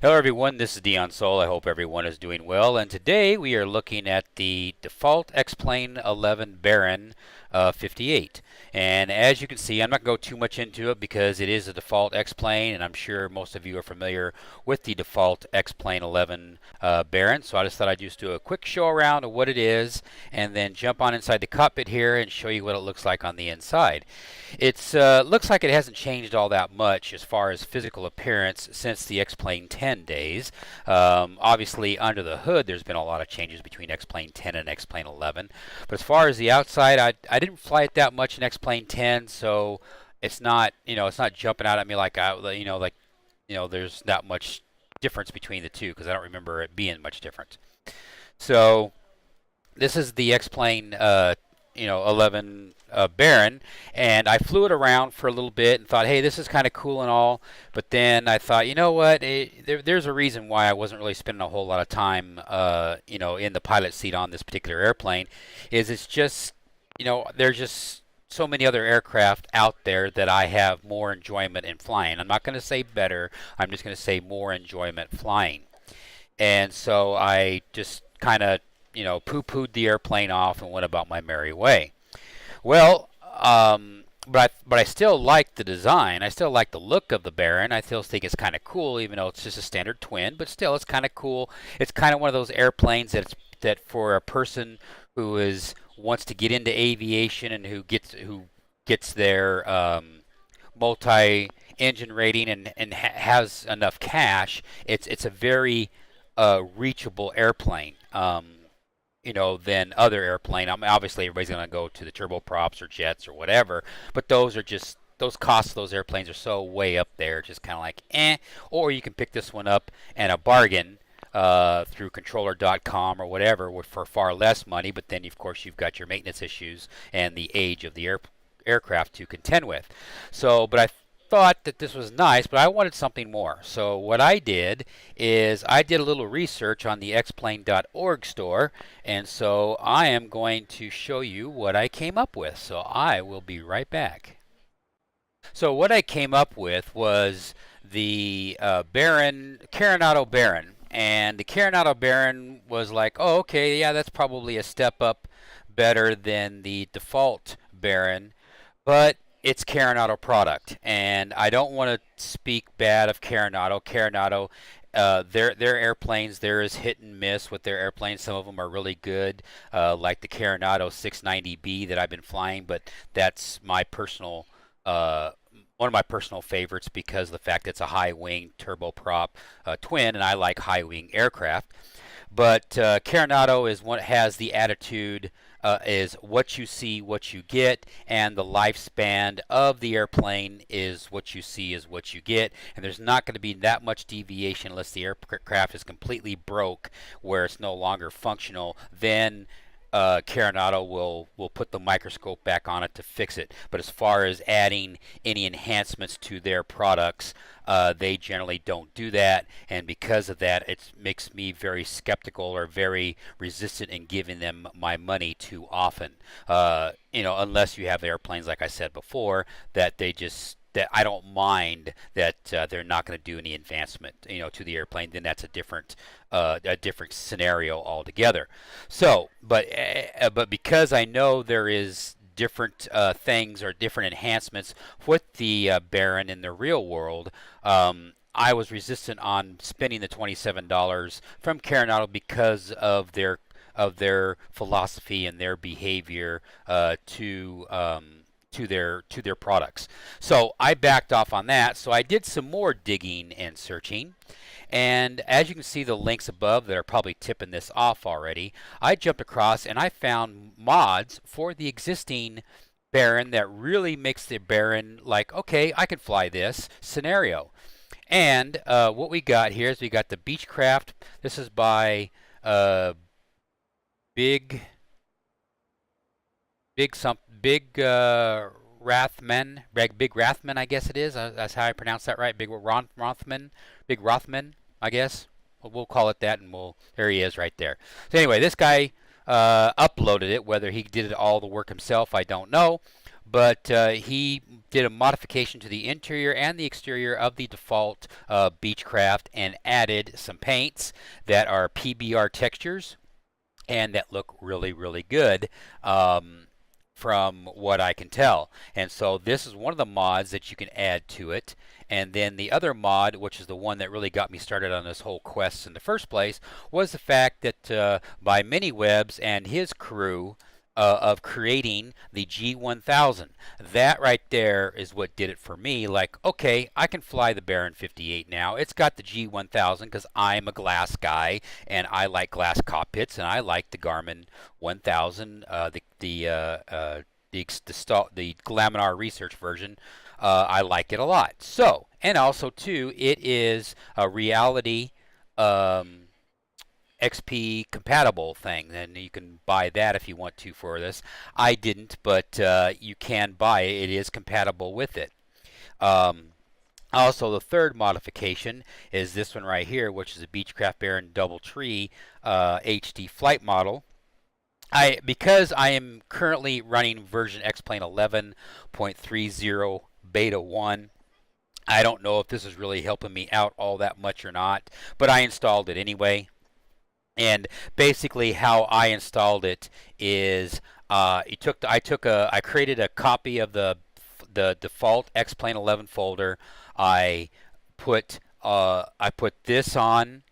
Hello everyone, this is Dion. I hope everyone is doing well, and today we are looking at the default X-Plane 11 Baron 58. And as you can see, I'm not going to go too much into it because it is a default X-Plane, and I'm sure most of you are familiar with the default X-Plane 11 Baron. So I just thought I'd just do a quick show around of what it is, and then jump on inside the cockpit here and show you what it looks like on the inside. It looks like it hasn't changed all that much as far as physical appearance since the X-Plane 10 days. Obviously, under the hood, there's been a lot of changes between X-Plane 10 and X-Plane 11. But as far as the outside, I didn't fly it that much in X-Plane 10, so it's not it's not jumping out at me like there's not much difference between the two because I don't remember it being much different. So this is the X-Plane 11 Baron, and I flew it around for a little bit and thought, hey, this is kind of cool and all, but then I thought, you know what, there's a reason why I wasn't really spending a whole lot of time in the pilot seat on this particular airplane. It's just, there's just so many other aircraft out there that I have more enjoyment in flying. I'm not going to say better, I'm just going to say more enjoyment flying. And so I just kind of poo-pooed the airplane off and went about my merry way. Well, but I still like the design. I still like the look of the Baron. I still think it's kind of cool, even though it's just a standard twin. But still, it's kind of cool. It's kind of one of those airplanes that for a person who wants to get into aviation and who gets their multi-engine rating and has enough cash, it's a very reachable airplane. Than other airplane. I mean, obviously, everybody's going to go to the turboprops or jets or whatever, but those costs of those airplanes are so way up there, just kind of like, eh. Or you can pick this one up and a bargain through controller.com or whatever for far less money, but then, of course, you've got your maintenance issues and the age of the aircraft to contend with. So, but I thought that this was nice, but I wanted something more. So what I did is I did a little research on the xplane.org store, and so I am going to show you what I came up with. So I will be right back. So what I came up with was the Coronado Baron, and the Coronado Baron was like, oh, okay, yeah, that's probably a step up better than the default Baron, but it's Coronado product, and I don't want to speak bad of Coronado. Coronado, their airplanes, there is hit and miss with their airplanes. Some of them are really good, like the Coronado 690B that I've been flying, but that's my personal one of my personal favorites because of the fact it's a high wing turboprop twin, and I like high wing aircraft. But Coronado has the attitude is what you see, what you get, and the lifespan of the airplane is what you see is what you get, and there's not going to be that much deviation unless the aircraft is completely broke where it's no longer functional. Then Coronado will put the microscope back on it to fix it. But as far as adding any enhancements to their products, they generally don't do that, and because of that, it makes me very skeptical or very resistant in giving them my money too often. Unless you have airplanes, like I said before, that I don't mind that they're not going to do any advancement, to the airplane. Then that's a different scenario altogether. So, but because I know there is different things or different enhancements with the Baron in the real world, I was resistant on spending the $27 from Coronado because of their philosophy and their behavior to their products. So I backed off on that. So I did some more digging and searching. And as you can see the links above that are probably tipping this off already, I jumped across and I found mods for the existing Baron that really makes the Baron like, okay, I can fly this scenario. And what we got here is we got the Beechcraft. This is by Big Rathman, Big Rathman, I guess it is. That's how I pronounce that right. Big Rothman, I guess. We'll call it that, and there he is right there. So anyway, this guy uploaded it. Whether he did all the work himself, I don't know. but he did a modification to the interior and the exterior of the default Beechcraft and added some paints that are PBR textures and that look really, really good. From what I can tell. And so this is one of the mods that you can add to it. And then the other mod, which is the one that really got me started on this whole quest in the first place, was the fact that by MiniWebs and his crew of creating the G1000. That right there is what did it for me. Like, okay, I can fly the Baron 58 now. It's got the G1000 because I'm a glass guy and I like glass cockpits and I like the Garmin 1000, the Laminar Research version. I like it a lot. So, and also too, it is a reality. XP compatible thing, and you can buy that if you want to for this. I didn't, but you can buy it. It is compatible with it. Also, the third modification is this one right here, which is a Beechcraft Baron Doubletree HD flight model. Because I am currently running version X-Plane 11.30 Beta 1, I don't know if this is really helping me out all that much or not, but I installed it anyway. And basically, how I installed it is I created a copy of the default X-Plane 11 folder. I put this on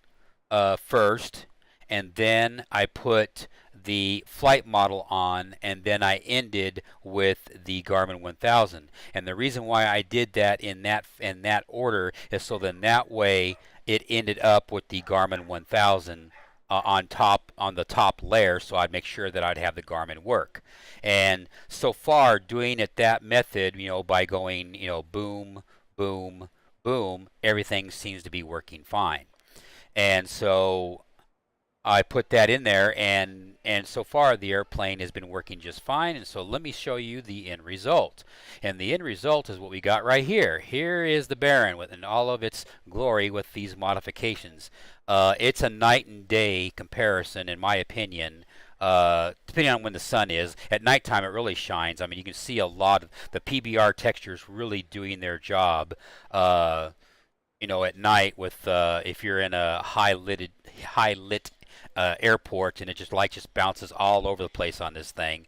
first, and then I put the flight model on, and then I ended with the Garmin 1000. And the reason why I did that in that order is so then that way it ended up with the Garmin 1000 on the top layer, so I'd make sure that I'd have the Garmin work. And so far, doing it that method, by going, boom, boom, boom, everything seems to be working fine. And so I put that in there, and so far the airplane has been working just fine. And so let me show you the end result. And the end result is what we got right here. Here is the Baron in all of its glory with these modifications. It's a night and day comparison, in my opinion. Depending on when the sun is. At nighttime, it really shines. I mean, you can see a lot of the PBR textures really doing their job. At night with if you're in a high lit airport, and it just bounces all over the place on this thing.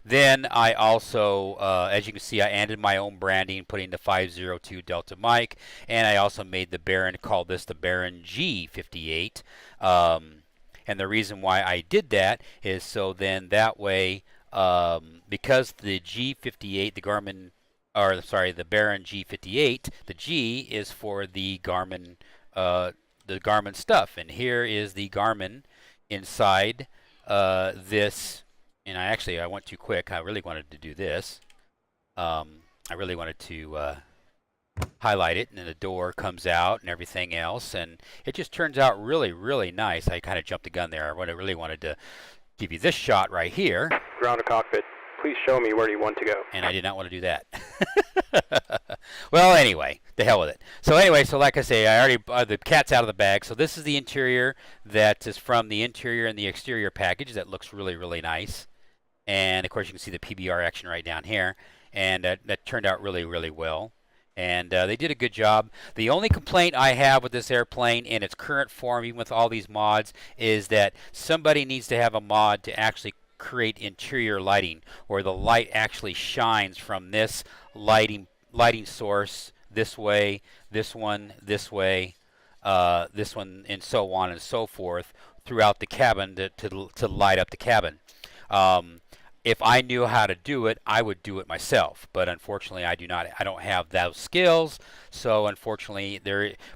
Then I also, as you can see, I added my own branding, putting the 502 Delta Mike, and I also made the Baron, called this the Baron G58. And the reason why I did that is so then that way, because the G58, the Baron G58, the G is for the Garmin stuff, and here is the Garmin inside this. And I went too quick. I really wanted to do this. I really wanted to highlight it, and then the door comes out and everything else, and it just turns out really, really nice. I kind of jumped the gun there. I really wanted to give you this shot right here. Ground to cockpit. Please show me where you want to go. And I did not want to do that. Well, anyway, the hell with it. So anyway, like I say, the cat's out of the bag. So this is the interior that is from the interior and the exterior package that looks really, really nice. And of course, you can see the PBR action right down here, and that turned out really, really well. And they did a good job. The only complaint I have with this airplane in its current form, even with all these mods, is that somebody needs to have a mod to actually create interior lighting, where the light actually shines from this lighting source this way, this one this way, this one, and so on and so forth throughout the cabin to light up the cabin. If I knew how to do it, I would do it myself. But unfortunately, I do not. I don't have those skills. So unfortunately,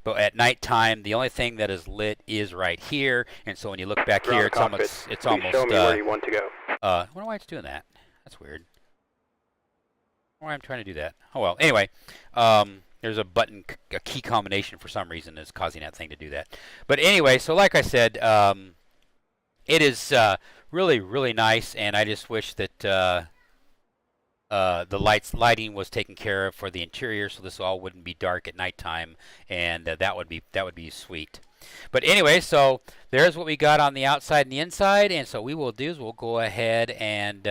But at nighttime, the only thing that is lit is right here. And so when you look back here, it's almost. Please show me where you want to go. I wonder why it's doing that. That's weird. Why I'm trying to do that. Oh well. Anyway, there's a key combination for some reason that's causing that thing to do that. But anyway, so like I said, it is. Really, really nice, and I just wish that the lighting was taken care of for the interior, so this all wouldn't be dark at nighttime, and that would be sweet. But anyway, so there's what we got on the outside and the inside, and so we will do is we'll go ahead and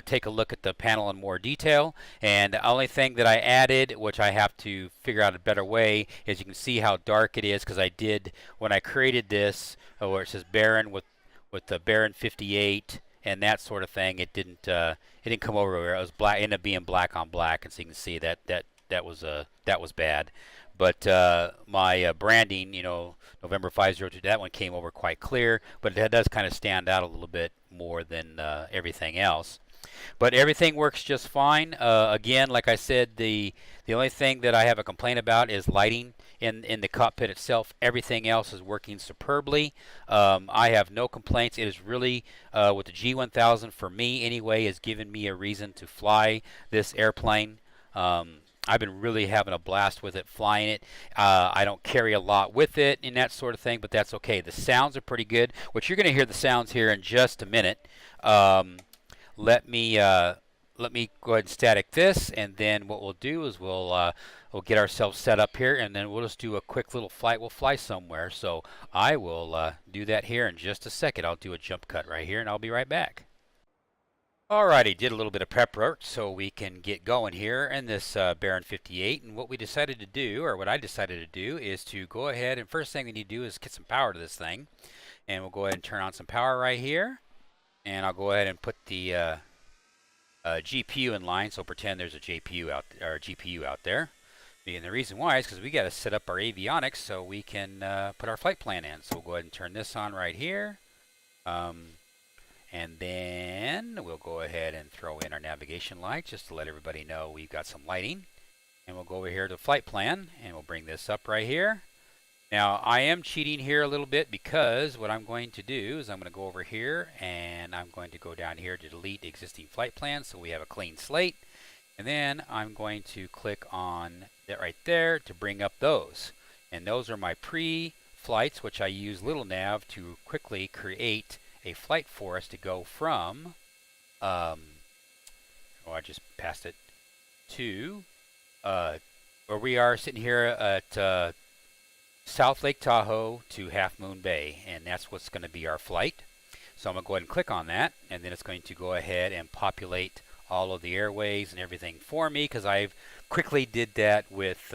take a look at the panel in more detail. And the only thing that I added, which I have to figure out a better way, is you can see how dark it is, because I did, when I created this, where it says Baron with the Baron 58 and that sort of thing, it didn't come over where it was black. It ended up being black on black, and so you can see that was bad. But my branding, November 502, that one came over quite clear, but it does kind of stand out a little bit more than everything else. But everything works just fine. Again, like I said, the only thing that I have a complaint about is lighting in the cockpit itself. Everything else is working superbly. I have no complaints. It is really, with the G1000, for me anyway, has given me a reason to fly this airplane. I've been really having a blast with it, flying it. I don't carry a lot with it and that sort of thing, but that's okay. The sounds are pretty good, which you're going to hear the sounds here in just a minute. Let me go ahead and static this, and then what we'll do is we'll get ourselves set up here, and then we'll just do a quick little flight. We'll fly somewhere, so I will do that here in just a second. I'll do a jump cut right here, and I'll be right back. Alrighty, did a little bit of prep work so we can get going here in this Baron 58, and what we decided to do, or what I decided to do, is to go ahead, and first thing we need to do is get some power to this thing, and we'll go ahead and turn on some power right here, and I'll go ahead and put the GPU in line, so pretend there's a GPU out there. And the reason why is because we got to set up our avionics so we can put our flight plan in. So we'll go ahead and turn this on right here. And then we'll go ahead and throw in our navigation light just to let everybody know we've got some lighting. And we'll go over here to flight plan, and we'll bring this up right here. Now, I am cheating here a little bit, because what I'm going to do is I'm going to go over here, and I'm going to go down here to delete existing flight plans so we have a clean slate. And then I'm going to click on that right there to bring up those. And those are my pre-flights, which I use Little Nav to quickly create a flight for us to go from, I just passed it, to where we are sitting here at South Lake Tahoe to Half Moon Bay, and that's what's going to be our flight. So I'm going to go ahead and click on that, and then it's going to go ahead and populate all of the airways and everything for me, because I've quickly did that with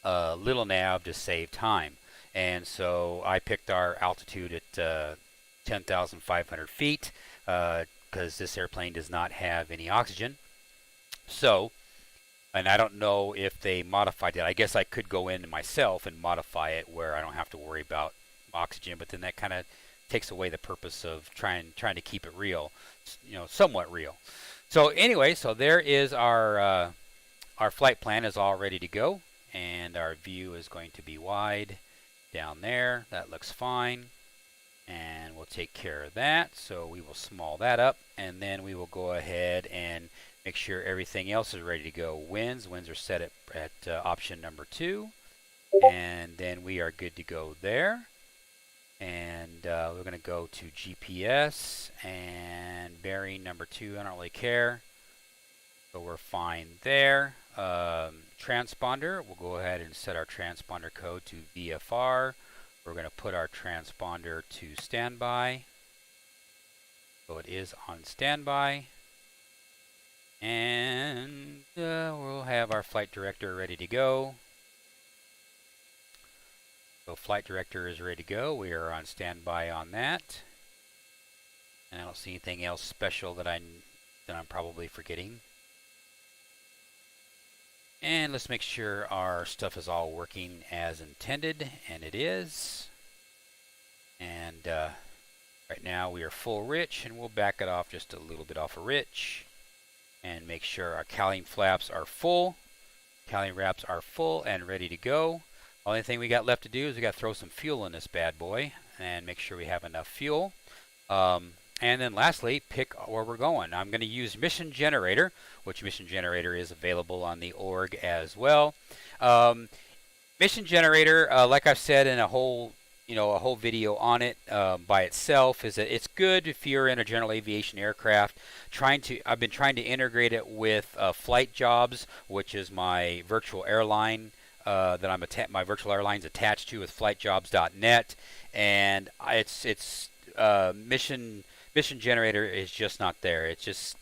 Little Nav to save time. And so I picked our altitude at 10,500 feet, because this airplane does not have any oxygen. So, and I don't know if they modified that. I guess I could go in myself and modify it where I don't have to worry about oxygen, but then that kind of takes away the purpose of trying to keep it real, somewhat real. So anyway, so there is our flight plan is all ready to go, and our view is going to be wide down there. That looks fine. And we'll take care of that. So we will small that up, and then we will go ahead and make sure everything else is ready to go. Winds are set at option number 2, and then we are good to go there. And we're going to go to GPS and bearing number 2. I don't really care, so we're fine there. Transponder, we'll go ahead and set our transponder code to VFR. We're going to put our transponder to standby. So it is on standby. And we'll have our flight director ready to go. So flight director is ready to go. We are on standby on that. And I don't see anything else special that I'm probably forgetting. And let's make sure our stuff is all working as intended, and it is. And right now we are full rich, and we'll back it off just a little bit off of rich, and make sure our cowling flaps are full, cowling wraps are full and ready to go. Only thing we got left to do is we got to throw some fuel in this bad boy and make sure we have enough fuel. And then lastly, pick where we're going. I'm going to use Mission Generator, which Mission Generator is available on the org as well. Mission Generator, like I've said in a whole video on it by itself, is that it's good if you're in a general aviation aircraft. I've been trying to integrate it with Flight Jobs, which is my virtual airline that my virtual airline's attached to with flightjobs.net, and its mission generator is just not there. It's just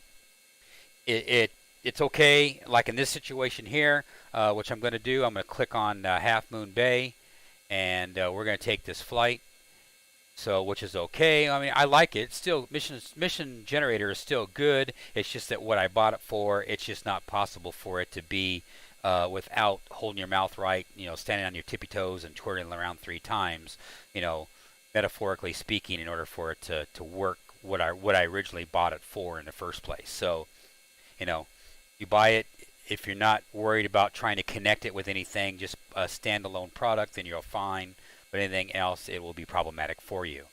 it's okay. Like in this situation here, which I'm going to do, I'm going to click on Half Moon Bay, and we're going to take this flight. So, which is okay. I mean, I like it. It's still mission generator is still good. It's just that what I bought it for, it's just not possible for it to be without holding your mouth right, standing on your tippy toes and twirling around 3 times, metaphorically speaking, in order for it to work what I originally bought it for in the first place. So, you buy it, if you're not worried about trying to connect it with anything, just a standalone product, then you're fine. But anything else, it will be problematic for you.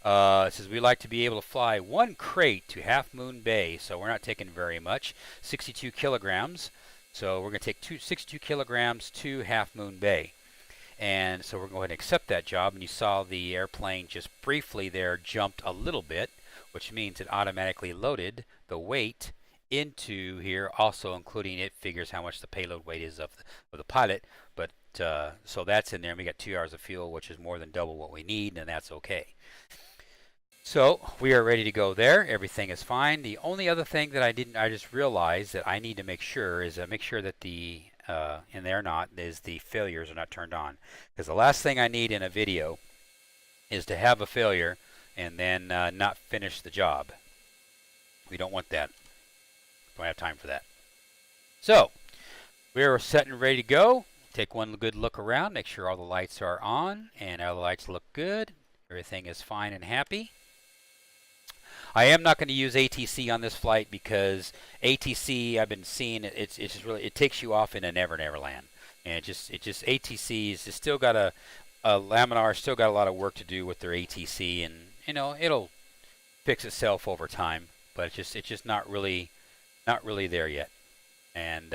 It says we like to be able to fly 1 crate to Half Moon Bay, so we're not taking very much, 62 kilograms. So we're going to take 62 kilograms to Half Moon Bay. And so we're going to go ahead and accept that job. And you saw the airplane just briefly there jumped a little bit, which means it automatically loaded the weight into here, also including it figures how much the payload weight is of the pilot. But so that's in there, and we got 2 hours of fuel, which is more than double what we need, and that's okay. So we are ready to go there. Everything is fine. The only other thing that I just realized that I need to make sure is make sure that the and they're not, is the failures are not turned on, because the last thing I need in a video is to have a failure and then not finish the job. We don't want that. Don't have time for that. So we're set and ready to go. Take one good look around, make sure all the lights are on and all the lights look good. Everything is fine and happy. I am not going to use ATC on this flight because ATC, I've been seeing it's just really, it takes you off in a never land, and it just ATC is still got a Laminar still got a lot of work to do with their ATC, and it'll fix itself over time, but it's just not really there yet, and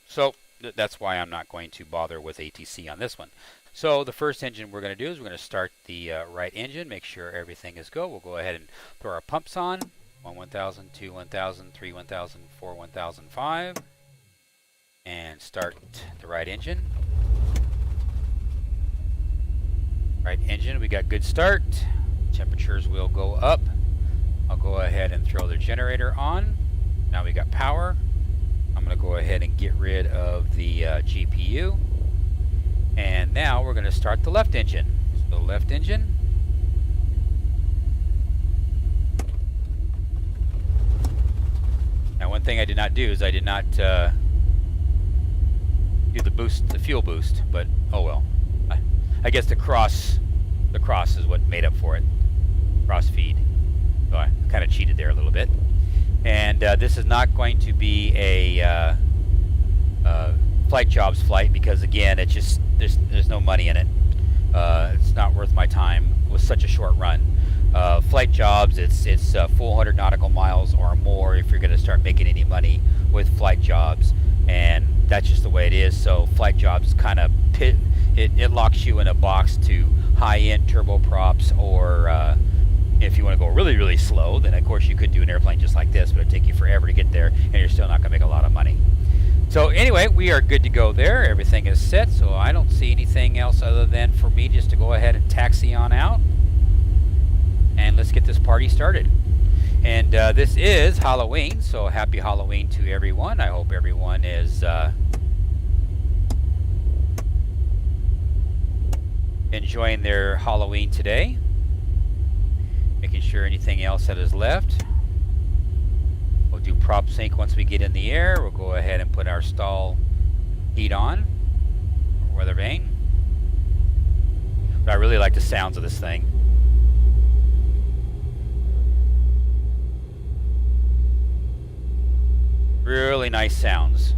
so that's why I'm not going to bother with ATC on this one. So the first engine we're going to do is we're going to start the right engine, make sure everything is go. We'll go ahead and throw our pumps on. 1 1000, 2 1000, 3 1000, 4 1005, and start the right engine. Right engine, we got good start. Temperatures will go up. I'll go ahead and throw the generator on. Now we got power. I'm going to go ahead and get rid of the GPU. And now we're going to start the left engine. So the left engine. Now one thing I did not do is I did not do the fuel boost, but oh well. I guess the cross is what made up for it. Cross feed. So I kind of cheated there a little bit. And this is not going to be a flight jobs flight, because again, it's just there's no money in it. It's not worth my time with such a short run. Flight jobs, it's 400 nautical miles or more if you're going to start making any money with flight jobs, and that's just the way it is. So flight jobs kind of it locks you in a box to high-end turboprops, or if you want to go really slow, then of course you could do an airplane just like this, but it'd take you forever to get there, and you're still not going to make a lot of money. So anyway, we are good to go there. Everything is set, so I don't see anything else other than for me just to go ahead and taxi on out. And let's get this party started. And this is Halloween, so happy Halloween to everyone. I hope everyone is enjoying their Halloween today. Making sure anything else that is left. We'll do prop sync once we get in the air. We'll go ahead and put our stall heat on, or weather vane. But I really like the sounds of this thing. Really nice sounds.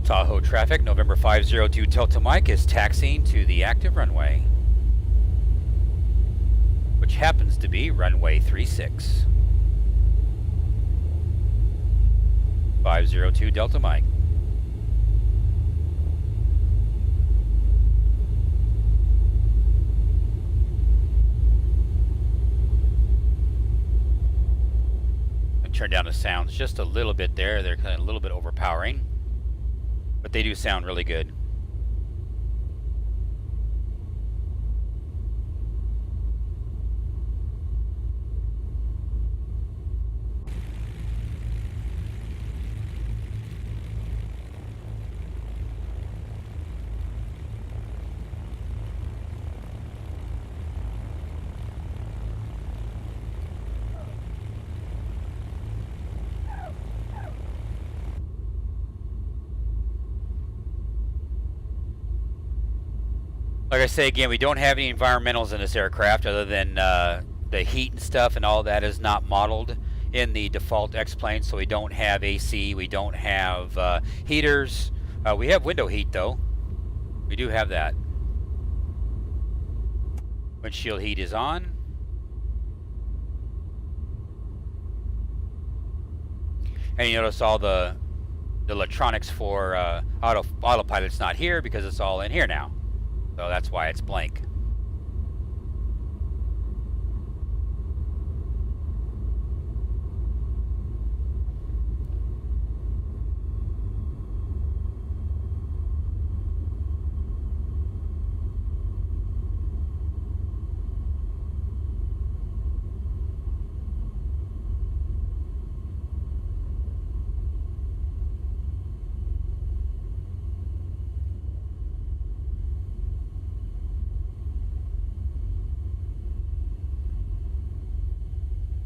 Tahoe traffic, November 502 Delta Mike is taxiing to the active runway, which happens to be runway 36. 502 Delta Mike. turn down the sounds just a little bit there. They're kind of a little bit overpowering, but they do sound really good. Like I say again, we don't have any environmentals in this aircraft other than the heat and stuff, and all that is not modeled in the default X-plane, so we don't have AC, we don't have heaters. We have window heat though. We do have that. Windshield heat is on. And you notice all the electronics for autopilot's not here because it's all in here now. So that's why it's blank.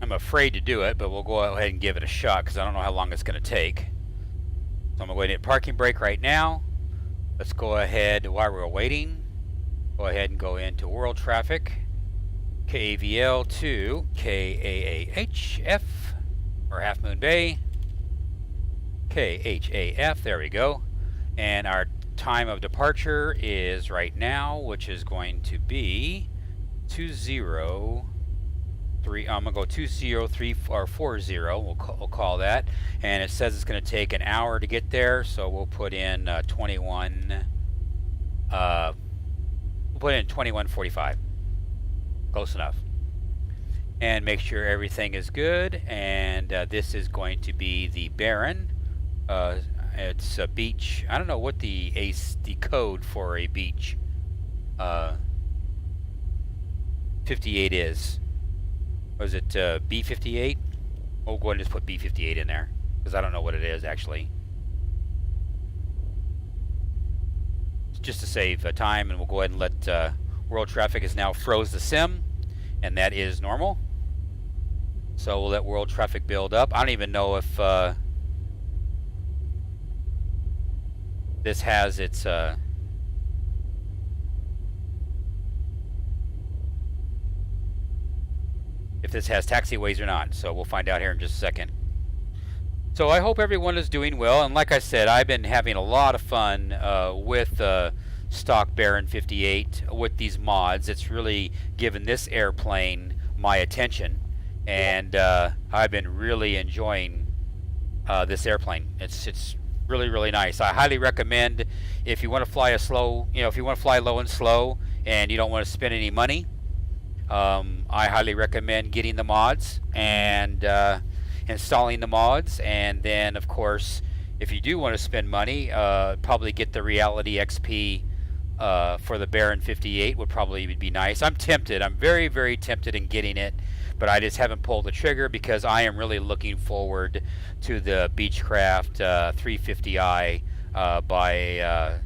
I'm afraid to do it, but we'll go ahead and give it a shot because I don't know how long it's going to take. So I'm going to go ahead and hit parking brake right now. Let's go ahead, while we're waiting, go ahead and go into world traffic, KTVL to KHAF, or Half Moon Bay, KHAF, there we go. And our time of departure is right now, which is going to be 203. I'm gonna go 203 or 40. We'll call that, and it says it's going to take an hour to get there, so we'll put in 21. We'll put in 21:45. Close enough. And make sure everything is good. And this is going to be the Baron. It's a Beech. I don't know what the code for a Beech 58 is. Was it B58? We'll go ahead and just put B58 in there because I don't know what it is actually. Just to save time, and we'll go ahead and let world traffic is now froze the sim, and that is normal. So we'll let world traffic build up. I don't even know if this has its if this has taxiways or not, so we'll find out here in just a second. So I hope everyone is doing well, and like I said, I've been having a lot of fun with stock Baron 58 with these mods. It's really given this airplane my attention, and I've been really enjoying this airplane. It's really nice. I highly recommend, if you want to fly a slow, if you want to fly low and slow and you don't want to spend any money, I highly recommend getting the mods and installing the mods, and then of course if you do want to spend money, probably get the Reality XP for the Baron 58 would probably be nice. I'm tempted. I'm very tempted in getting it, but I just haven't pulled the trigger because I am really looking forward to the Beechcraft 350i by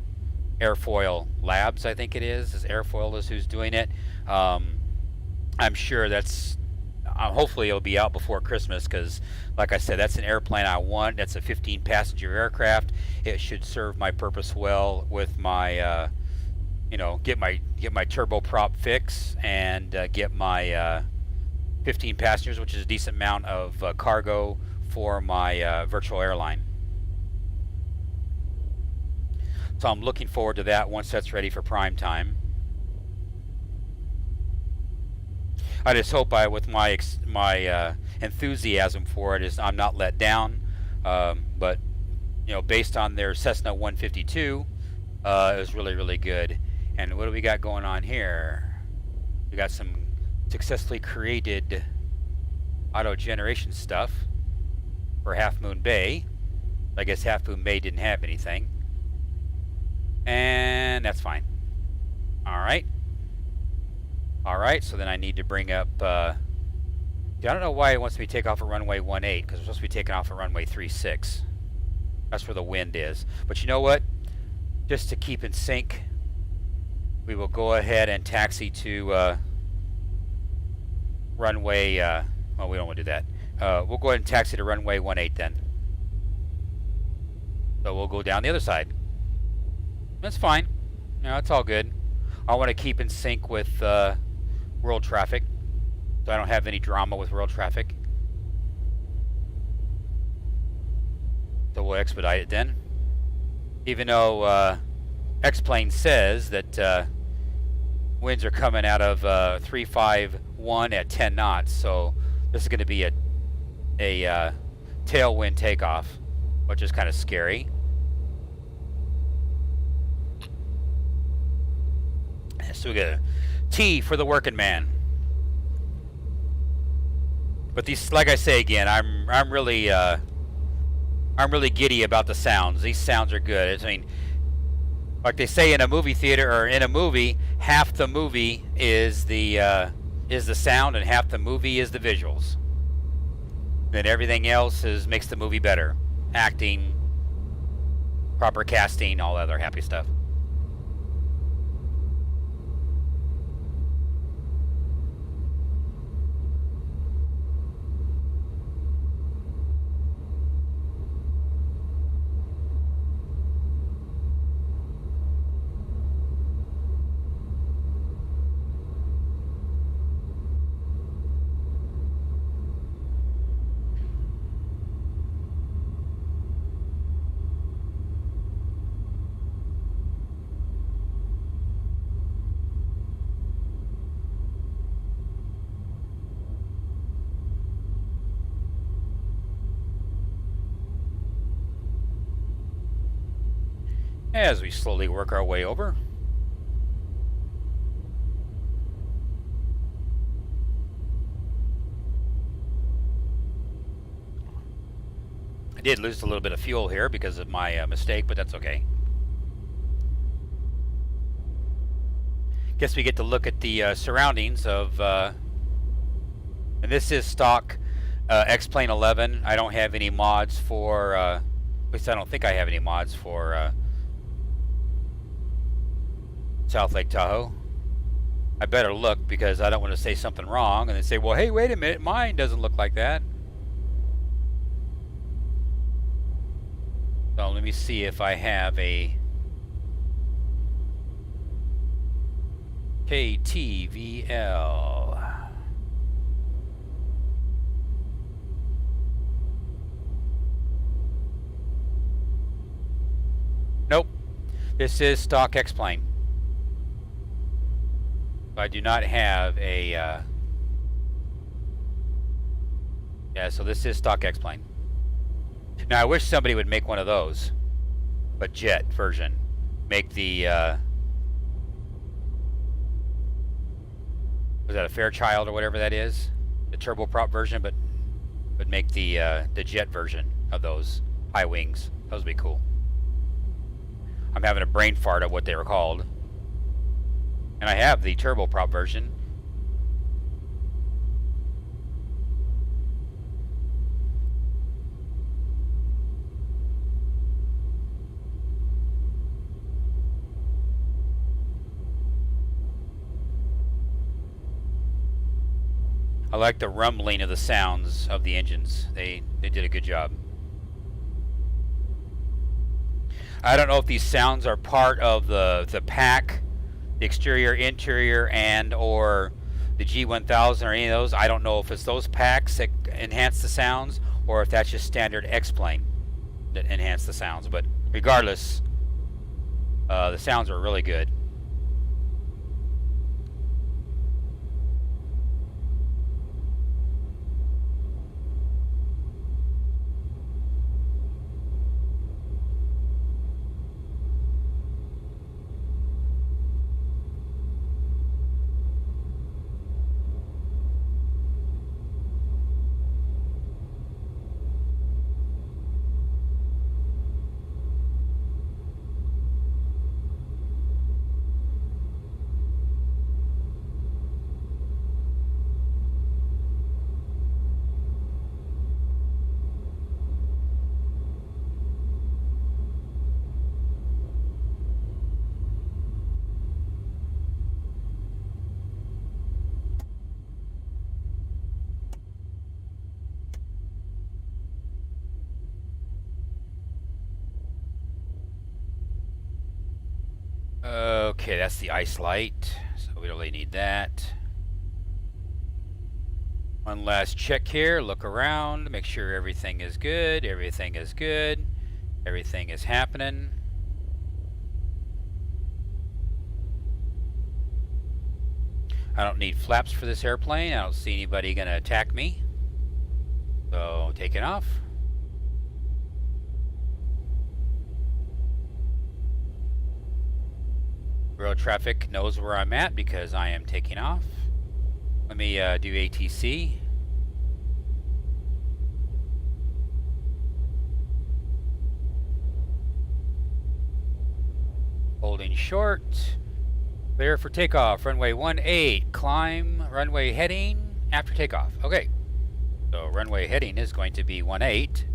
Airfoil Labs, I think it is. Airfoil is who's doing it. I'm sure that's hopefully it'll be out before Christmas because, like I said, that's an airplane I want. That's a 15-passenger aircraft. It should serve my purpose well with my, get my turboprop fix and get my 15 passengers, which is a decent amount of cargo for my virtual airline. So I'm looking forward to that once that's ready for prime time. I just hope with my enthusiasm for it is I'm not let down. But based on their Cessna 152, it was really good. And what do we got going on here? We got some successfully created auto generation stuff. for Half Moon Bay. I guess Half Moon Bay didn't have anything. And that's fine. Alright. Alright, so then I need to bring up... I don't know why it wants me to take off at runway 18, because we're supposed to be taking off at runway 36. That's where the wind is. But you know what? Just to keep in sync, we will go ahead and taxi to runway... well, we don't want to do that. We'll go ahead and taxi to runway 18 then. So we'll go down the other side. That's fine. You know, it's all good. I want to keep in sync with world traffic, so I don't have any drama with world traffic. So we'll expedite it then. Even though X-Plane says that winds are coming out of 351 at 10 knots, so this is going to be a tailwind takeoff, which is kind of scary. So we got a T for the working man. But these, like I say again, I'm really giddy about the sounds. These sounds are good. I mean, like they say in a movie theater or in a movie, half the movie is the sound and half the movie is the visuals. Then everything else makes the movie better. Acting, proper casting, all that other happy stuff. As we slowly work our way over. I did lose a little bit of fuel here because of my mistake, but that's okay. Guess we get to look at the surroundings of, and this is stock X-Plane 11. I don't have any mods for, at least I don't think I have any mods for South Lake Tahoe. I better look because I don't want to say something wrong and then say, well, hey, wait a minute, mine doesn't look like that. So let me see if I have a KTVL. Nope. This is stock X-Plane. I do not have a yeah, so this is stock X-Plane. Now I wish somebody would make one of those, but jet version. Make the was that a Fairchild or whatever that is? The turboprop version, but make the jet version of those high wings. Those would be cool. I'm having a brain fart of what they were called. And I have the turboprop version. I like the rumbling of the sounds of the engines. They did a good job. I don't know if these sounds are part of the pack, the exterior, interior, and or the G1000 or any of those. I don't know if it's those packs that enhance the sounds or if that's just standard X-Plane that enhance the sounds. But regardless, the sounds are really good. Okay, that's the ice light, so we don't really need that. One last check here, look around, make sure everything is good, everything is good, everything is happening. I don't need flaps for this airplane, I don't see anybody gonna attack me. So, taking off. Road traffic knows where I'm at because I am taking off. Let me do ATC. Holding short. Clear for takeoff. Runway 18. Climb. Runway heading after takeoff. Okay. So runway heading is going to be 18.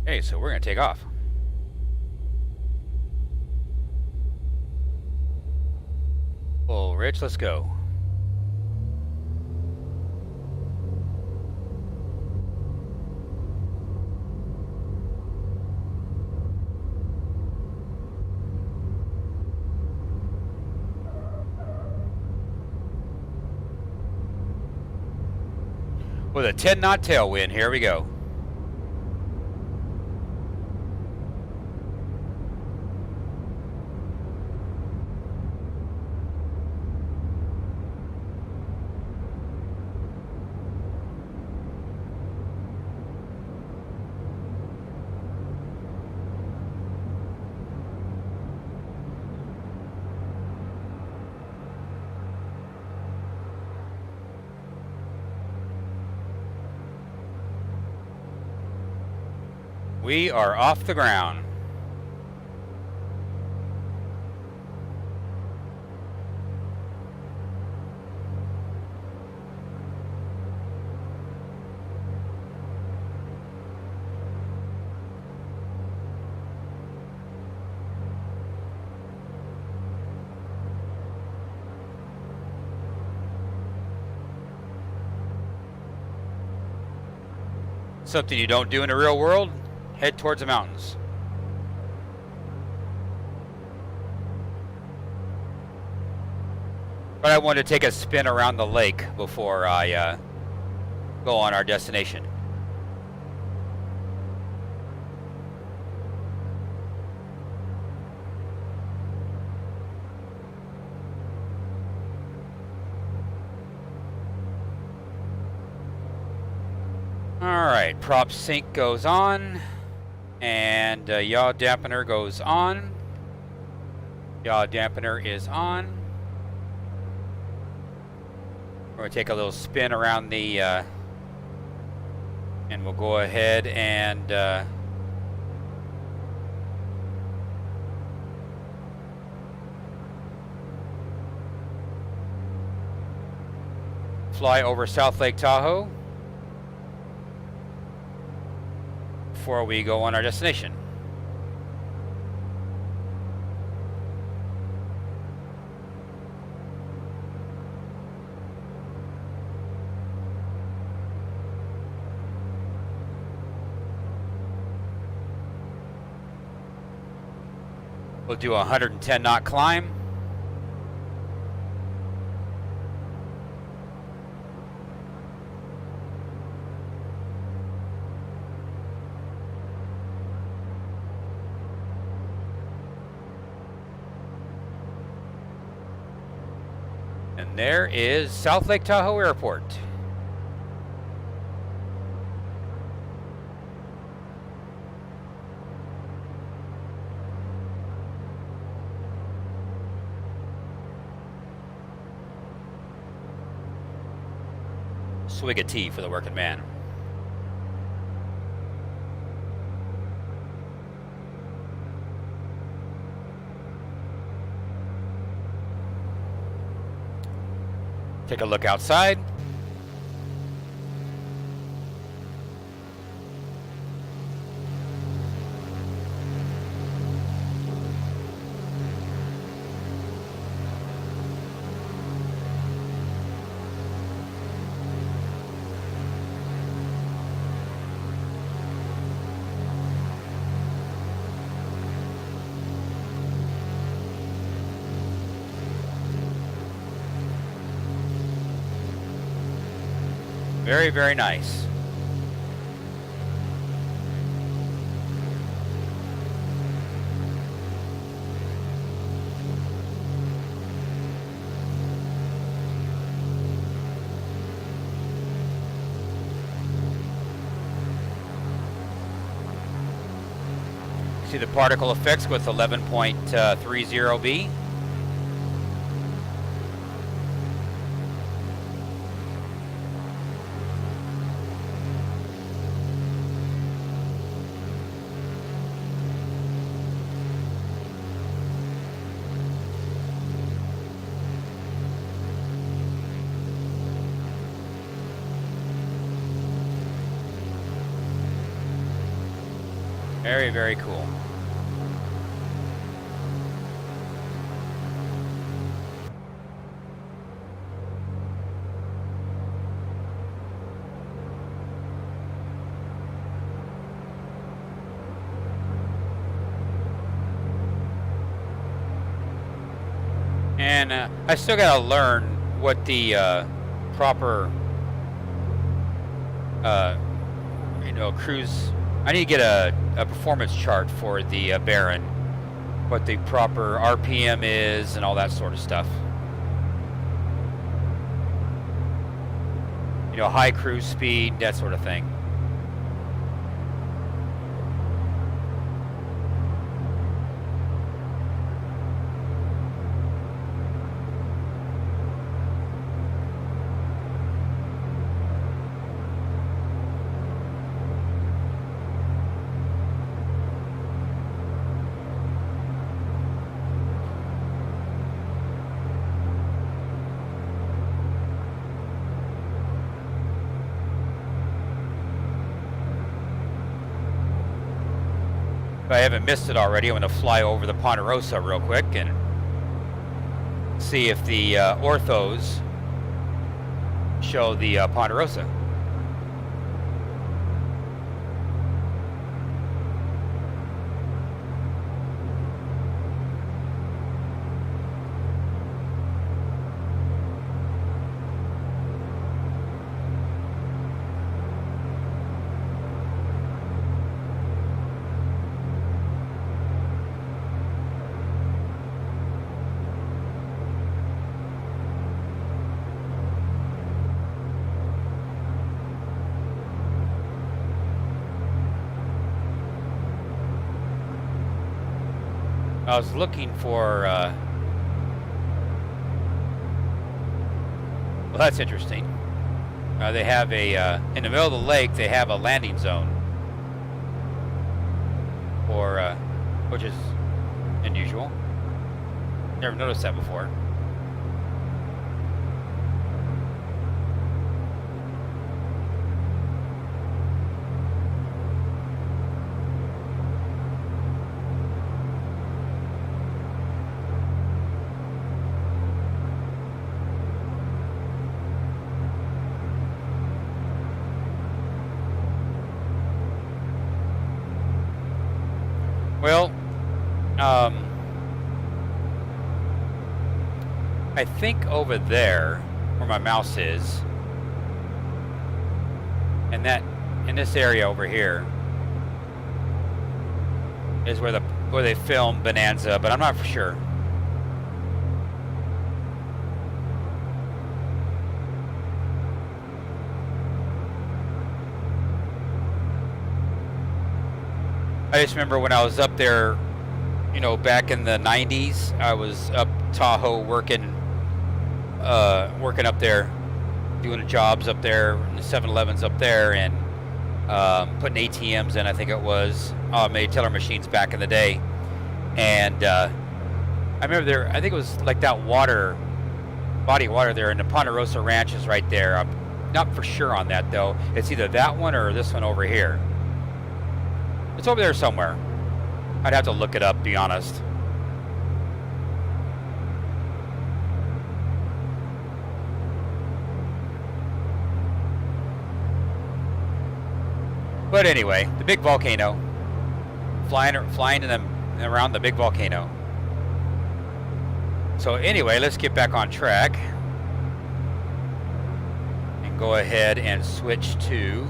Okay, so we're going to take off. Full Rich, let's go. With a 10-knot tailwind, here we go. We are off the ground. Something you don't do in the real world? Head towards the mountains. But I wanted to take a spin around the lake before I go on our destination. Alright, prop sync goes on. And yaw dampener goes on. Yaw dampener is on. We're going to take a little spin around the and we'll go ahead and fly over South Lake Tahoe before we go on our destination. We'll do a 110 knot climb. And there is South Lake Tahoe Airport. Swig of tea for the working man. Take a look outside. Very, very nice. See the particle effects with 11.30B. Very, very cool. And I still gotta learn what the proper, cruise. I need to get a performance chart for the Baron, what the proper RPM is, and all that sort of stuff. High cruise speed, that sort of thing. If I haven't missed it already, I'm going to fly over the Ponderosa real quick and see if the orthos show the Ponderosa. I was looking for, well, that's interesting. They have in the middle of the lake, they have a landing zone. Which is unusual. Never noticed that before. Well, I think over there, where my mouse is, and in this area over here, is where they film Bonanza, but I'm not for sure. I just remember when I was up there, back in the 90s, I was up Tahoe working up there, doing jobs up there, in the 7-Elevens up there, and putting ATMs in, I think it was, made teller machines back in the day. And I remember I think it was like that body of water there, and the Ponderosa Ranch is right there. I'm not for sure on that, though. It's either that one or this one over here. It's over there somewhere. I'd have to look it up, be honest. But anyway, the big volcano. Flying around the big volcano. So anyway, let's get back on track and go ahead and switch to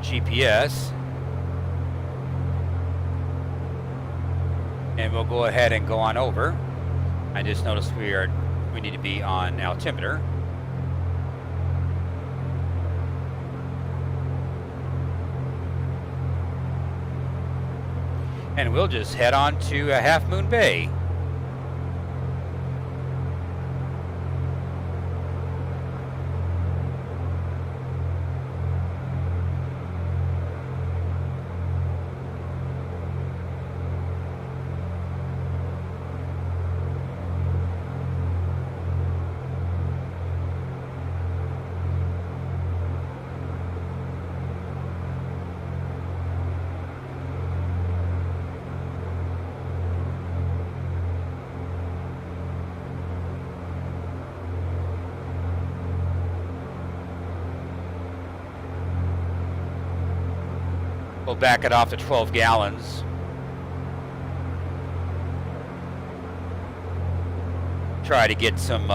GPS. And we'll go ahead and go on over. I just noticed we need to be on altimeter. And we'll just head on to Half Moon Bay. We'll back it off to 12 gallons. Try to get some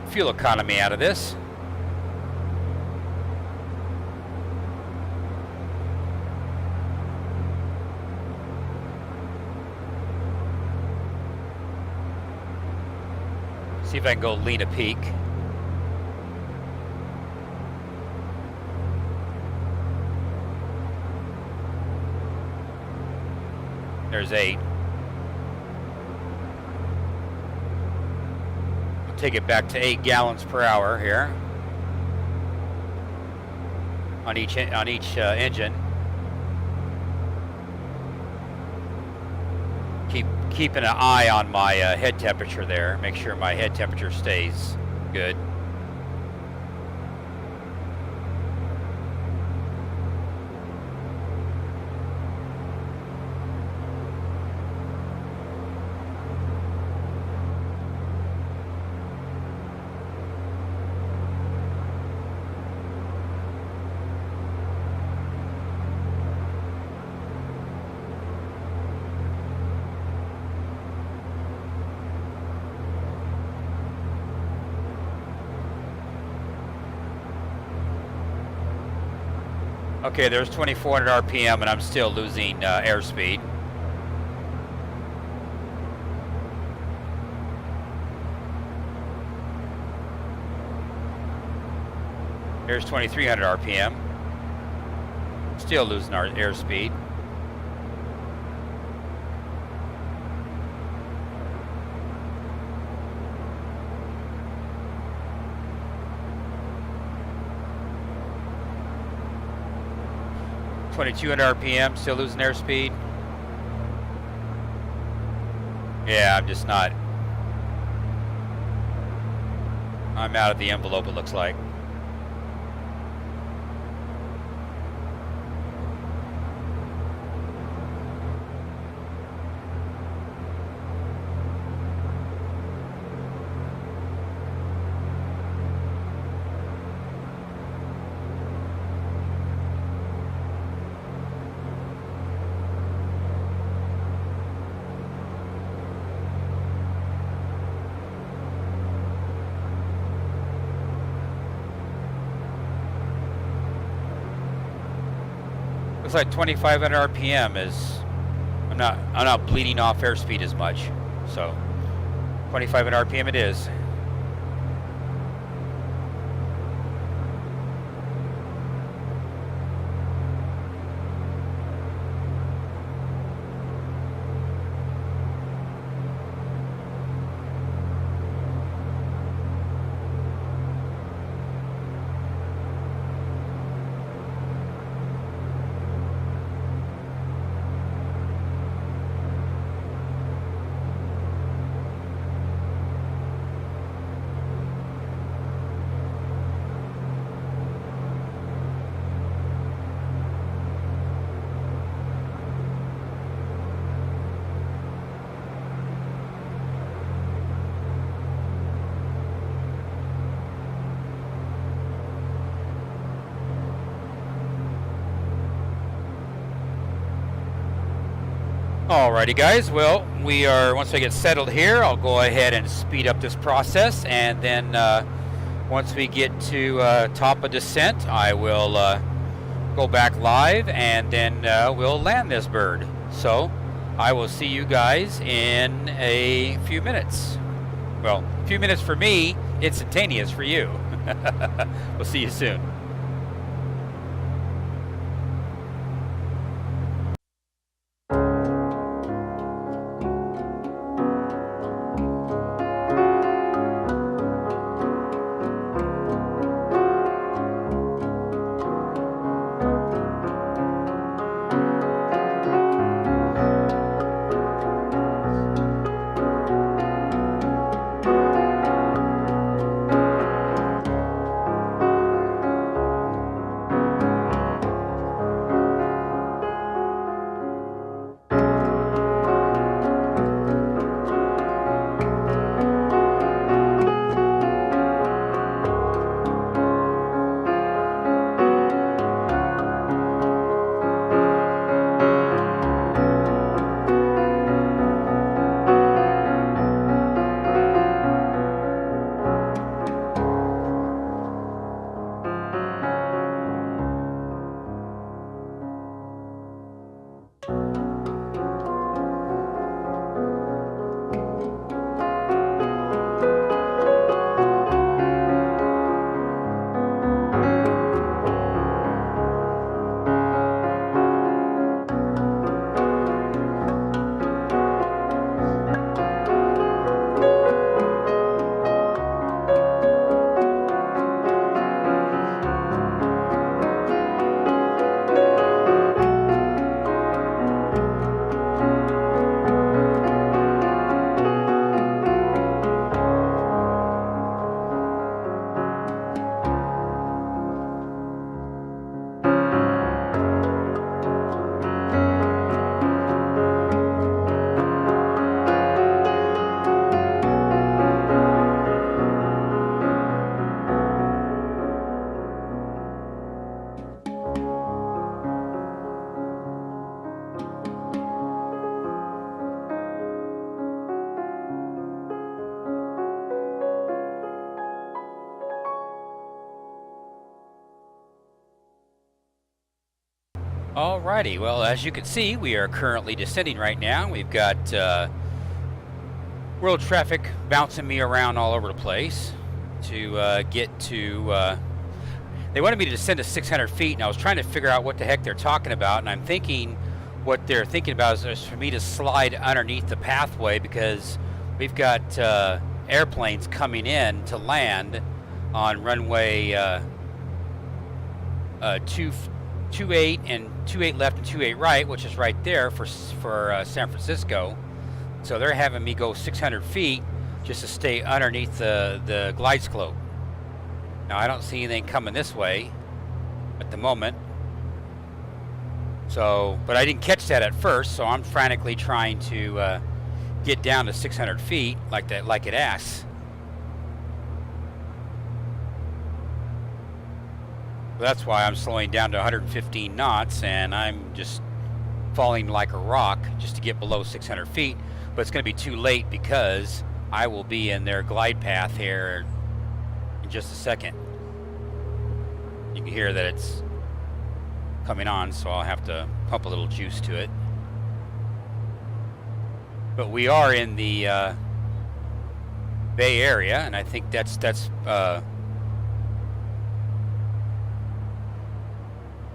fuel economy out of this. See if I can go lean a peak. There's 8. We'll take it back to 8 gallons per hour here on each engine. Keeping an eye on my head temperature there. Make sure my head temperature stays good. Okay, there's 2,400 RPM and I'm still losing airspeed. There's 2,300 RPM. Still losing our airspeed. $2,200 RPM, still losing airspeed. Yeah, I'm just not. I'm out of the envelope, it looks like. Looks like 2,500 RPM is. I'm not bleeding off airspeed as much, so 2,500 RPM it is. Alrighty guys, well, once I get settled here, I'll go ahead and speed up this process and then Once we get to top of descent, I will go back live, and then we'll land this bird. So I will see you guys in a few minutes. Well, a few minutes for me, instantaneous for you. We'll see you soon. Alrighty, well, as you can see, we are currently descending right now. We've got world traffic bouncing me around all over the place to get to... they wanted me to descend to 600 feet, and I was trying to figure out what the heck they're talking about, and I'm thinking what they're thinking about is for me to slide underneath the pathway, because we've got airplanes coming in to land on runway 28 and 28 left and 28 right, which is right there for San Francisco. So they're having me go 600 feet just to stay underneath the glide slope. Now I don't see anything coming this way at the moment. So, but I didn't catch that at first, so I'm frantically trying to get down to 600 feet like that, like it asks. That's why I'm slowing down to 115 knots, and I'm just falling like a rock just to get below 600 feet. But it's going to be too late because I will be in their glide path here in just a second. You can hear that it's coming on, so I'll have to pump a little juice to it. But we are in the Bay Area, and I think that's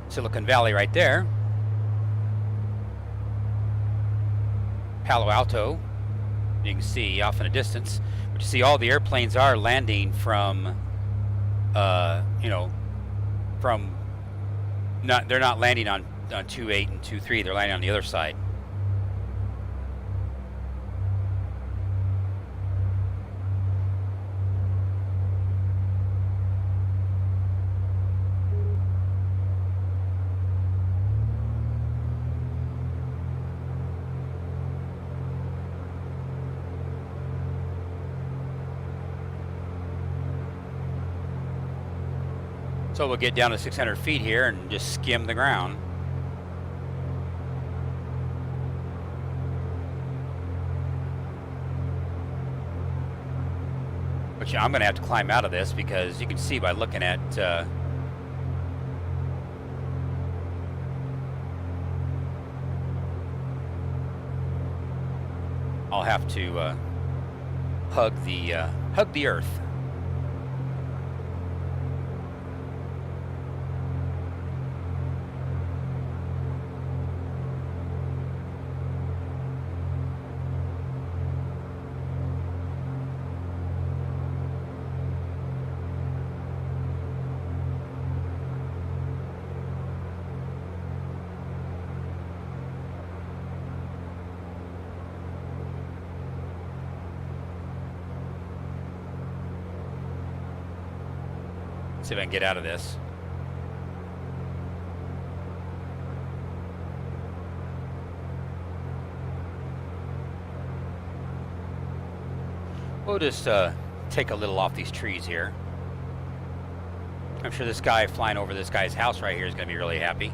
Silicon Valley right there. Palo Alto, you can see off in the distance. But you see all the airplanes are landing from, you know, from, they're not landing on 28 and 23, they're landing on the other side. So we'll get down to 600 feet here and just skim the ground. Which I'm going to have to climb out of this because you can see by looking at I'll have to hug the earth. See if I can get out of this. We'll just take a little off these trees here. I'm sure this guy flying over this guy's house right here is going to be really happy.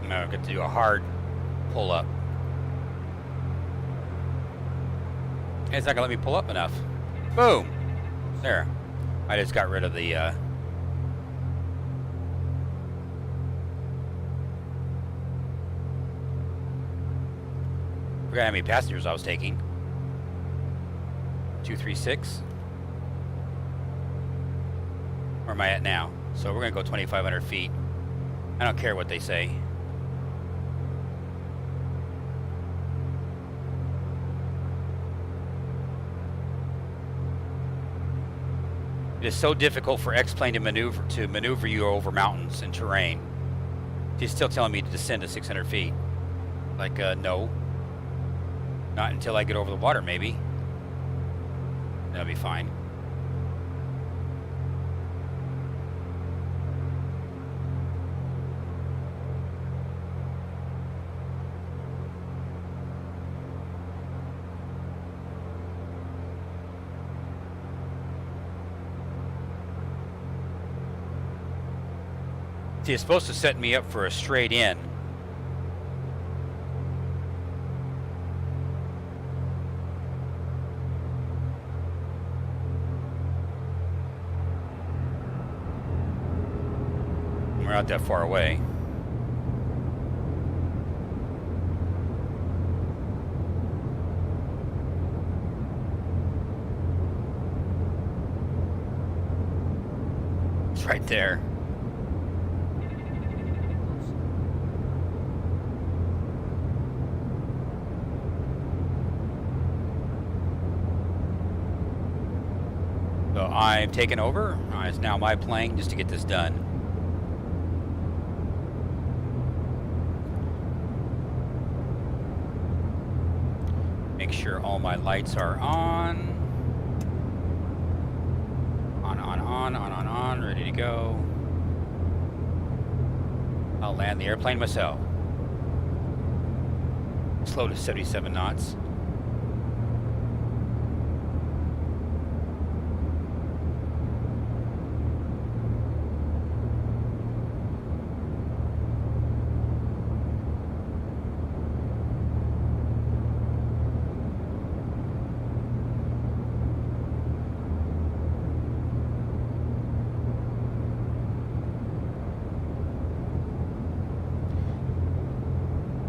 Now I get to do a hard pull up. It's not gonna let me pull up enough. Boom! There. I just got rid of the forgot how many passengers I was taking. 236. Where am I at now? So we're gonna go 2,500 feet. I don't care what they say. It is so difficult for X-plane to maneuver you over mountains and terrain. He's still telling me to descend to 600 feet. Like, no. Not until I get over the water, maybe. That'll be fine. See, it's supposed to set me up for a straight in. We're not that far away. It's right there. So I've taken over. It's now my plane just to get this done. Make sure all my lights are on. On, ready to go. I'll land the airplane myself. Slow to 77 knots.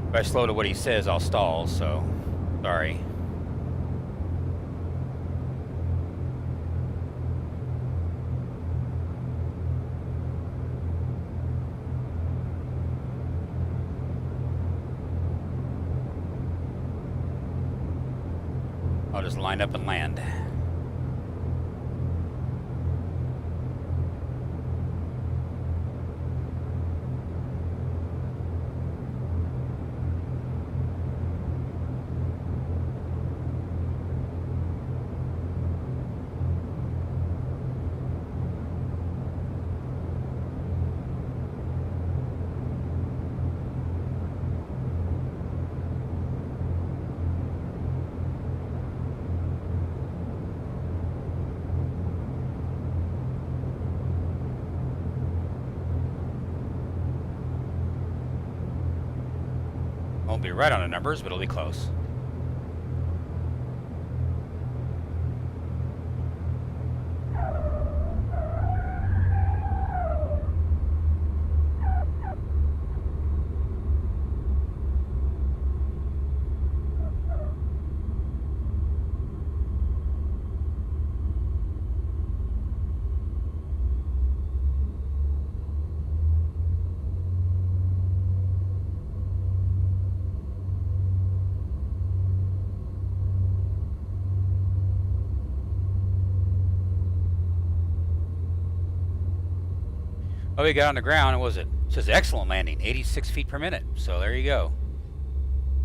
If I slow to what he says, I'll stall, so sorry. I'll just line up and land. Won't be right on the numbers, but it'll be close. Oh, we got on the ground. What was it? It says excellent landing, 86 feet per minute. So there you go.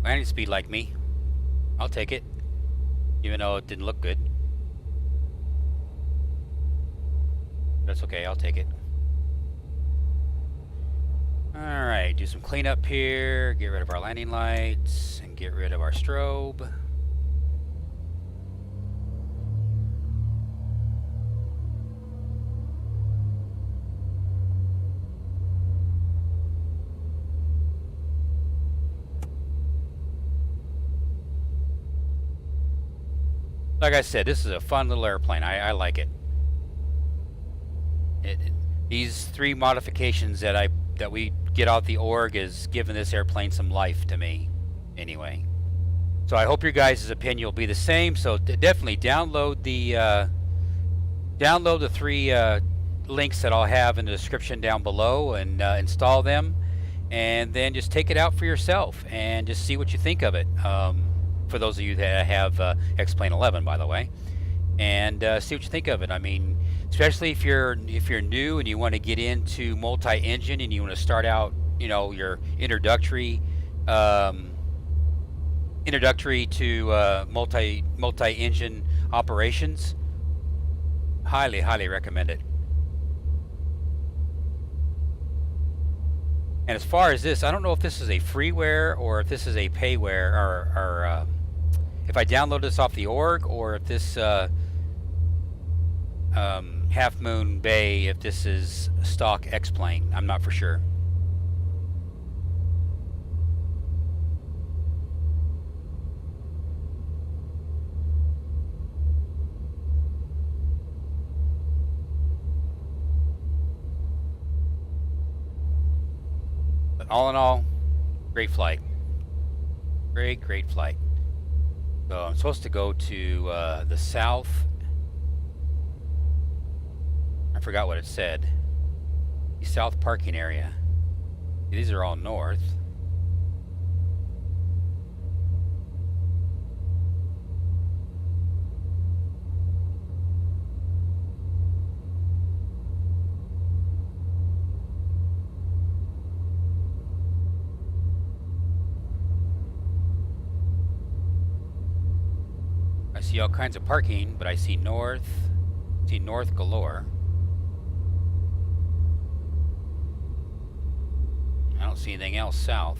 Landing speed like me. I'll take it, even though it didn't look good. That's okay. I'll take it. All right, do some cleanup here. Get rid of our landing lights and get rid of our strobe. Like I said, this is a fun little airplane. I like it. These 3 modifications that we get out the org is giving this airplane some life to me, anyway. So I hope your guys' opinion will be the same. So definitely download the 3 links that I'll have in the description down below and install them, and then just take it out for yourself and just see what you think of it. For those of you that have X-Plane 11, by the way, and see what you think of it. I mean, especially if you're new and you want to get into multi-engine and you want to start out, you know, your introductory to multi-engine operations. Highly recommend it. And as far as this, I don't know if this is a freeware or if this is a payware, or if I download this off the org, or if this Half Moon Bay, if this is stock X-Plane. I'm not for sure. But all in all, great flight. Great flight. So I'm supposed to go to the south. I forgot what it said. The south parking area. These are all north. I see all kinds of parking, but I see north galore. I don't see anything else south.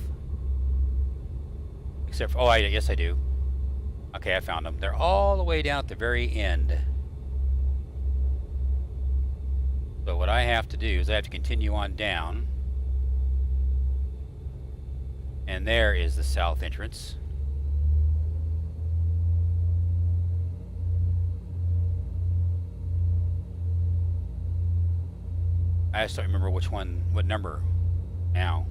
Except for, oh, yes I do. Okay, I found them. They're all the way down at the very end. So what I have to do is I have to continue on down. And there is the south entrance. I just don't remember what number now.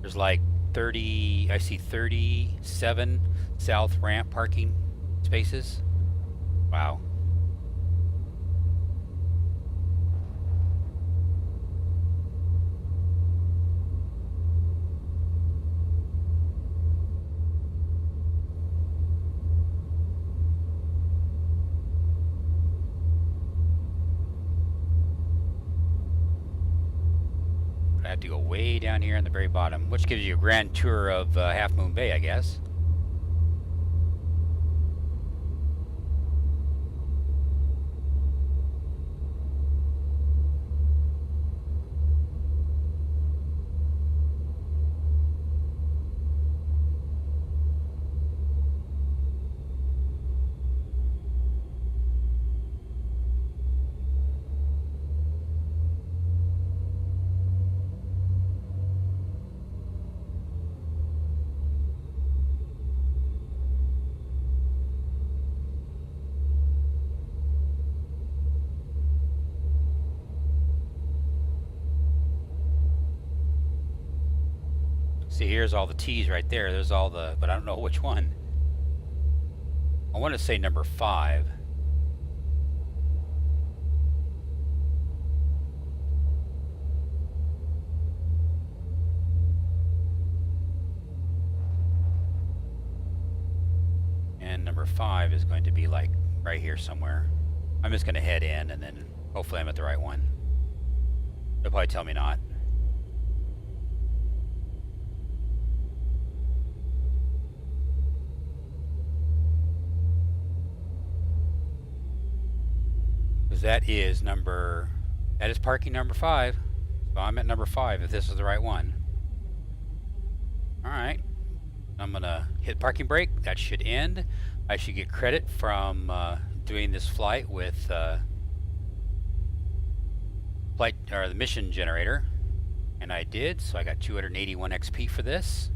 There's like 30, I see 37 south ramp parking spaces. Wow. I have to go way down here in the very bottom, which gives you a grand tour of Half Moon Bay, I guess. See, here's all the T's right there. There's all the, but I don't know which one. I want to say number 5. And number 5 is going to be like right here somewhere. I'm just going to head in and then hopefully I'm at the right one. They'll probably tell me not. Because that is parking number 5. So I'm at number 5 if this is the right one. Alright. I'm going to hit parking brake. That should end. I should get credit from doing this flight with the mission generator. And I did, so I got 281 XP for this.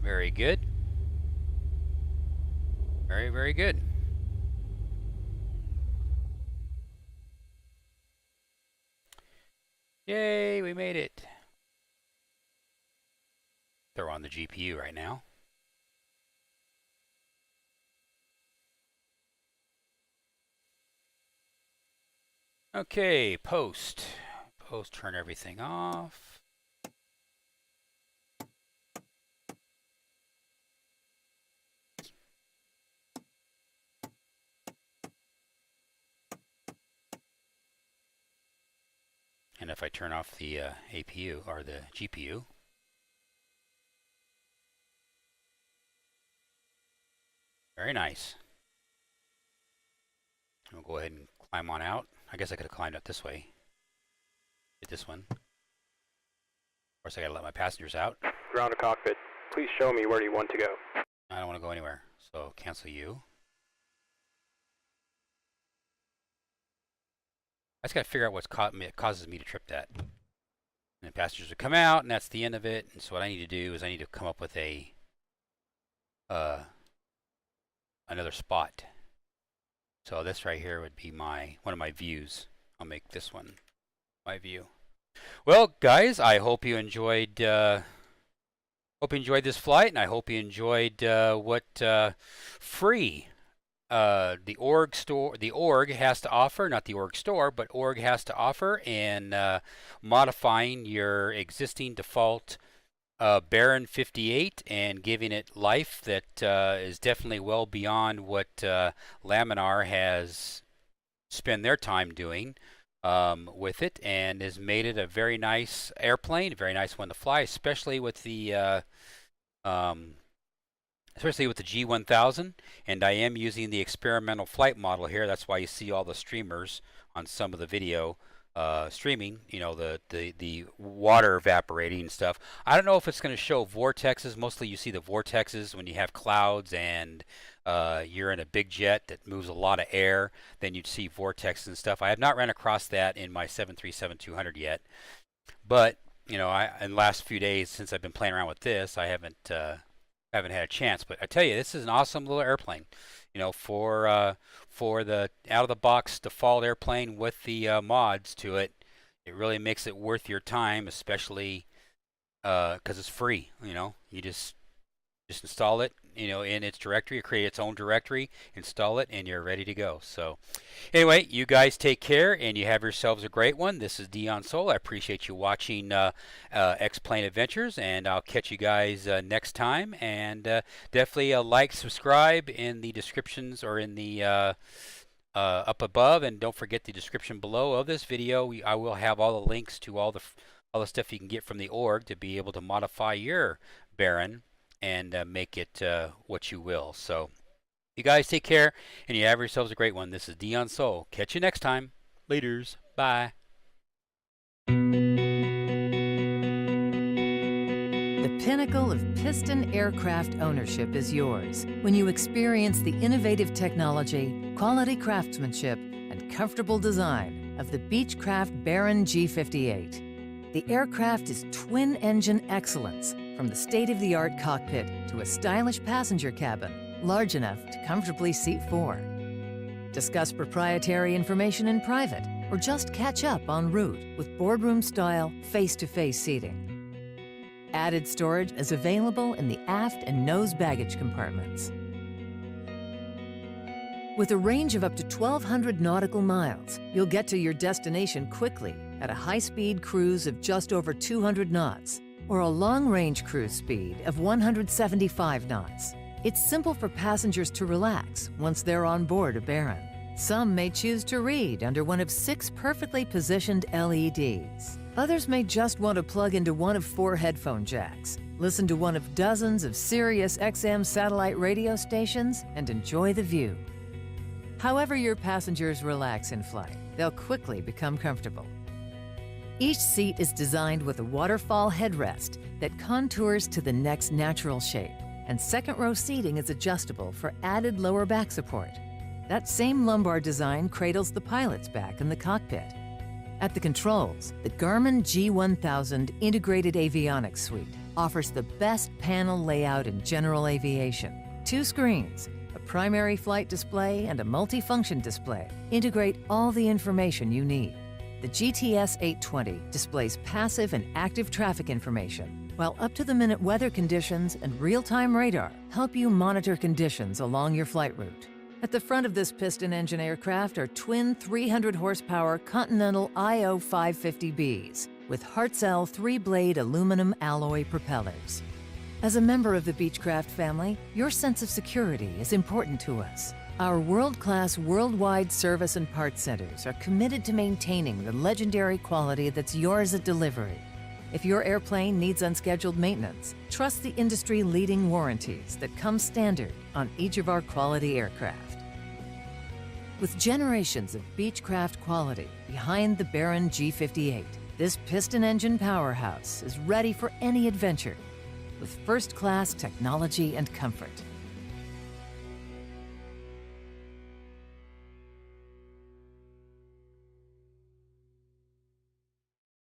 Very good. Very, very good. Yay, we made it. They're on the GPU right now. Okay, post. Post, turn everything off. And if I turn off the APU or the GPU, very nice. We'll go ahead and climb on out. I guess I could have climbed up this way. Hit this one. Of course, I gotta let my passengers out. Ground to cockpit. Please show me where you want to go. I don't want to go anywhere, so cancel you. I just gotta figure out what causes me to trip that. And the passengers would come out, and that's the end of it. And so what I need to do is I need to come up with a another spot. So this right here would be one of my views. I'll make this one my view. Well, guys, I hope you enjoyed this flight, and I hope you enjoyed what free the org has to offer, not the org store, but org has to offer in modifying your existing default Baron 58 and giving it life that is definitely well beyond what Laminar has spent their time doing with it, and has made it a very nice airplane, a very nice one to fly, especially with the G1000. And I am using the experimental flight model here. That's why you see all the streamers on some of the video streaming, you know, the water evaporating and stuff. I don't know if it's going to show vortexes. Mostly you see the vortexes when you have clouds and you're in a big jet that moves a lot of air, then you'd see vortexes and stuff. I have not run across that in my 737-200 yet, but you know, in the last few days since I've been playing around with this, I haven't had a chance. But I tell you, this is an awesome little airplane. You know, for the out-of-the-box default airplane with the mods to it, it really makes it worth your time, especially because it's free. You know, you just install it, you know, in its directory, create its own directory, install it, and you're ready to go. So anyway, you guys take care, and you have yourselves a great one. This is Dion Soul. I appreciate you watching X-Plane Adventures, and I'll catch you guys next time. And definitely like, subscribe in the descriptions or in the up above, and don't forget the description below of this video. I will have all the links to all the stuff you can get from the org to be able to modify your Baron and make it what you will. So you guys take care, and you have yourselves a great one. This is Dion Soul. Catch you next time. Laters. Bye. The pinnacle of piston aircraft ownership is yours when you experience the innovative technology, quality craftsmanship, and comfortable design of the Beechcraft Baron G58. The aircraft is twin-engine excellence, from the state-of-the-art cockpit to a stylish passenger cabin, large enough to comfortably seat 4. Discuss proprietary information in private, or just catch up en route with boardroom-style, face-to-face seating. Added storage is available in the aft and nose baggage compartments. With a range of up to 1,200 nautical miles, you'll get to your destination quickly at a high-speed cruise of just over 200 knots or a long-range cruise speed of 175 knots. It's simple for passengers to relax once they're on board a Baron. Some may choose to read under one of 6 perfectly positioned LEDs. Others may just want to plug into one of 4 headphone jacks, listen to one of dozens of Sirius XM satellite radio stations, and enjoy the view. However your passengers relax in flight, they'll quickly become comfortable. Each seat is designed with a waterfall headrest that contours to the neck's natural shape, and second-row seating is adjustable for added lower back support. That same lumbar design cradles the pilot's back in the cockpit. At the controls, the Garmin G1000 Integrated Avionics Suite offers the best panel layout in general aviation. 2 screens, a primary flight display and a multifunction display integrate all the information you need. The GTS 820 displays passive and active traffic information, while up-to-the-minute weather conditions and real-time radar help you monitor conditions along your flight route. At the front of this piston engine aircraft are twin 300-horsepower Continental IO 550Bs with Hartzell 3-blade aluminum alloy propellers. As a member of the Beechcraft family, your sense of security is important to us. Our world-class worldwide service and parts centers are committed to maintaining the legendary quality that's yours at delivery. If your airplane needs unscheduled maintenance, trust the industry-leading warranties that come standard on each of our quality aircraft. With generations of Beechcraft quality behind the Baron G58, this piston engine powerhouse is ready for any adventure with first-class technology and comfort.